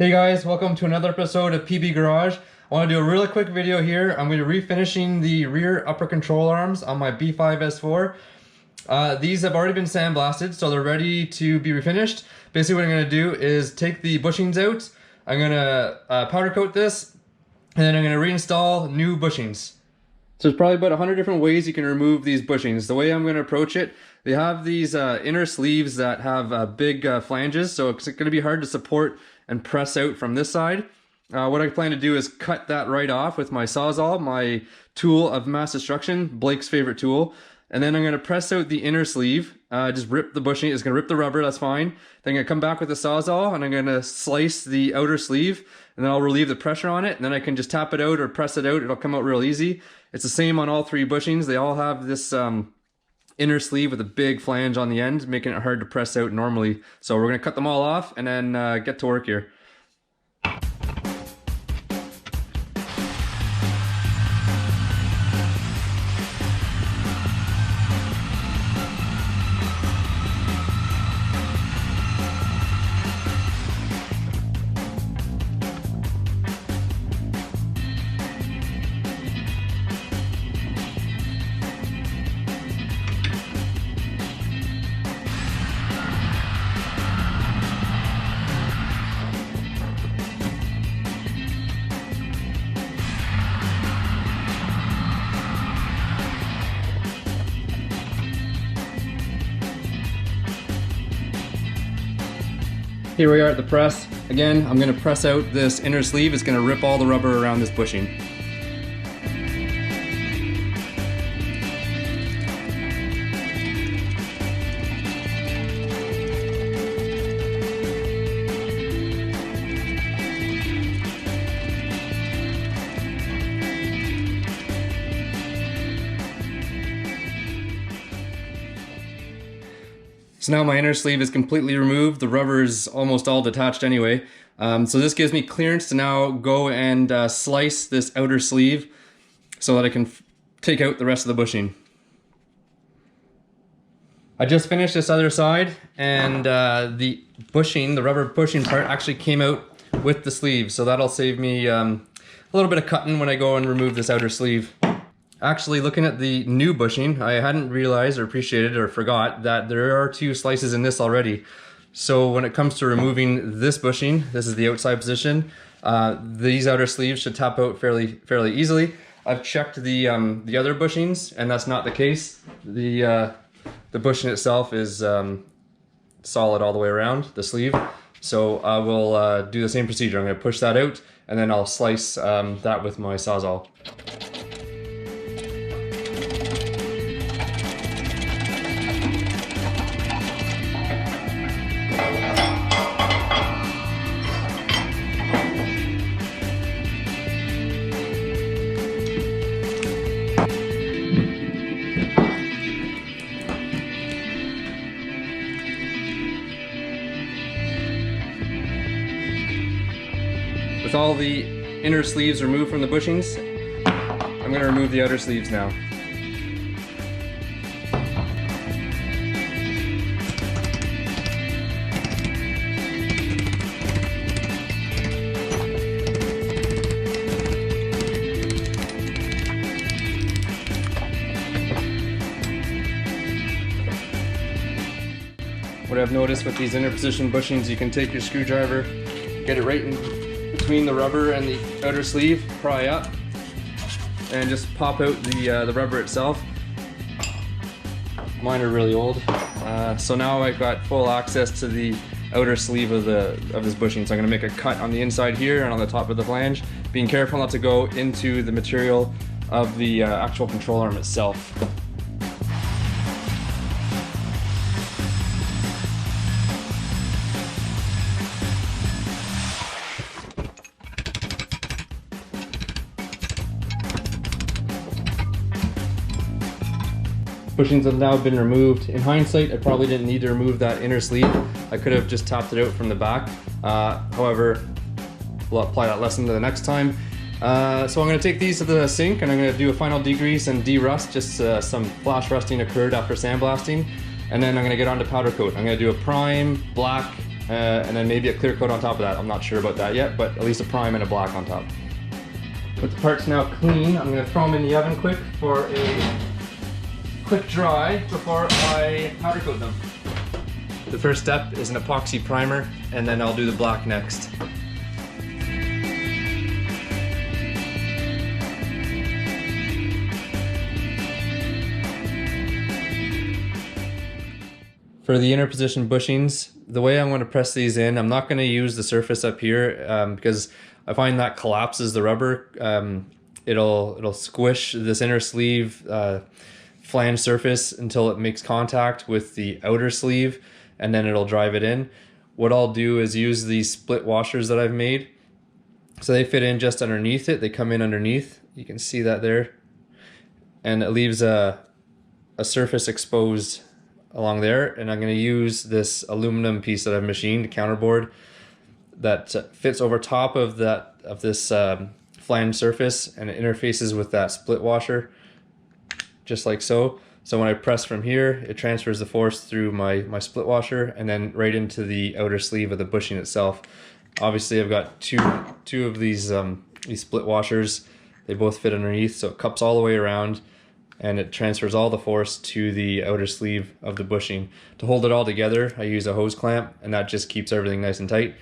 Hey guys, welcome to another episode of PB Garage. I want to do a really quick video here. I'm going to be refinishing the rear upper control arms on my B5 S4. These have already been sandblasted, so they're ready to be refinished. Basically what I'm going to do is take the bushings out, I'm going to powder coat this, and then I'm going to reinstall new bushings. So there's probably about 100 different ways you can remove these bushings. The way I'm going to approach it, they have these inner sleeves that have big flanges, so it's going to be hard to support and press out from this side. What I plan to do is cut that right off with my Sawzall, my tool of mass destruction, Blake's favorite tool. And then I'm going to press out the inner sleeve, just rip the bushing, it's going to rip the rubber, that's fine. Then I'm going to come back with the Sawzall and I'm going to slice the outer sleeve, and then I'll relieve the pressure on it, and then I can just tap it out or press it out, it'll come out real easy. It's the same on all three bushings, they all have this inner sleeve with a big flange on the end, making it hard to press out normally. So we're going to cut them all off and then get to work here. Here we are at the press. Again, I'm going to press out this inner sleeve. It's going to rip all the rubber around this bushing. So now my inner sleeve is completely removed. The rubber is almost all detached anyway. So this gives me clearance to now go and slice this outer sleeve so that I can take out the rest of the bushing. I just finished this other side, and the bushing, the rubber bushing part actually came out with the sleeve. So that'll save me a little bit of cutting when I go and remove this outer sleeve. Actually, looking at the new bushing, I hadn't realized or appreciated or forgot that there are two slices in this already. So when it comes to removing this bushing, this is the outside position, these outer sleeves should tap out fairly easily. I've checked the other bushings, and that's not the case. The bushing itself is solid all the way around the sleeve. So I will do the same procedure. I'm going to push that out, and then I'll slice that with my Sawzall. With all the inner sleeves removed from the bushings, I'm going to remove the outer sleeves now. What I've noticed with these inner position bushings, you can take your screwdriver, get it right in between the rubber and the outer sleeve, pry up, and just pop out the rubber itself. Mine are really old, so now I've got full access to the outer sleeve of this bushing. So I'm going to make a cut on the inside here and on the top of the flange, being careful not to go into the material of the actual control arm itself. Bushings have now been removed. In hindsight, I probably didn't need to remove that inner sleeve. I could have just tapped it out from the back. However, we'll apply that lesson to the next time. So I'm going to take these to the sink and I'm going to do a final degrease and de-rust. Just some flash rusting occurred after sandblasting. And then I'm going to get on to powder coat. I'm going to do a prime, black, and then maybe a clear coat on top of that. I'm not sure about that yet, but at least a prime and a black on top. With the parts now clean, I'm going to throw them in the oven quick for a quick dry before I powder coat them. The first step is an epoxy primer, and then I'll do the black next. For the inner position bushings, the way I'm going to press these in, I'm not going to use the surface up here because I find that collapses the rubber. It'll squish this inner sleeve flange surface until it makes contact with the outer sleeve, and then it'll drive it in. What I'll do is use these split washers that I've made. So they fit in just underneath it. They come in underneath. You can see that there. And it leaves a surface exposed along there, and I'm going to use this aluminum piece that I've machined, counterboard, that fits over top of this flange surface, and it interfaces with that split washer, just like so. So when I press from here, it transfers the force through my split washer and then right into the outer sleeve of the bushing itself. Obviously, I've got two of these split washers. They both fit underneath, so it cups all the way around, and it transfers all the force to the outer sleeve of the bushing. To hold it all together, I use a hose clamp, and that just keeps everything nice and tight.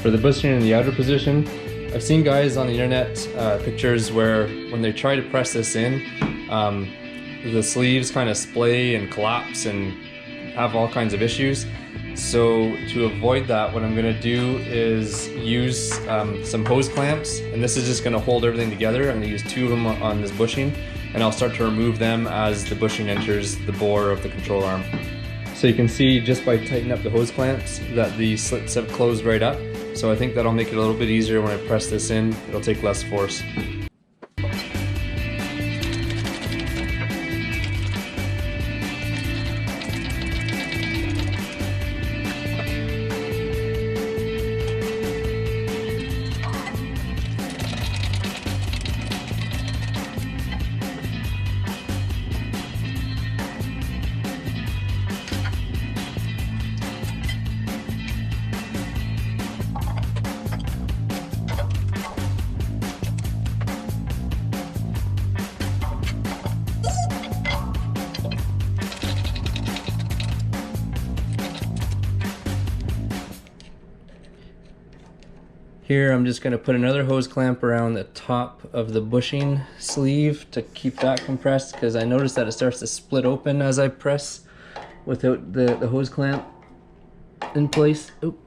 For the bushing in the outer position, I've seen guys on the internet pictures where when they try to press this in, the sleeves kind of splay and collapse and have all kinds of issues. So to avoid that, what I'm going to do is use some hose clamps, and this is just going to hold everything together. I'm going to use 2 of them on this bushing, and I'll start to remove them as the bushing enters the bore of the control arm. So you can see just by tightening up the hose clamps that the slits have closed right up. So I think that'll make it a little bit easier when I press this in. It'll take less force. Here I'm just going to put another hose clamp around the top of the bushing sleeve to keep that compressed, because I noticed that it starts to split open as I press without the hose clamp in place. Oop.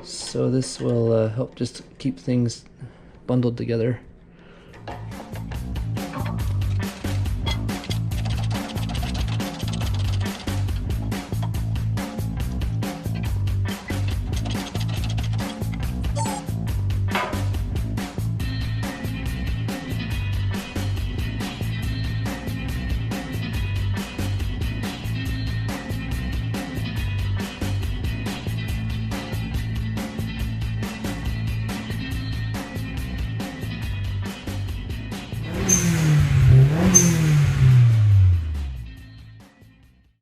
So this will help just keep things bundled together.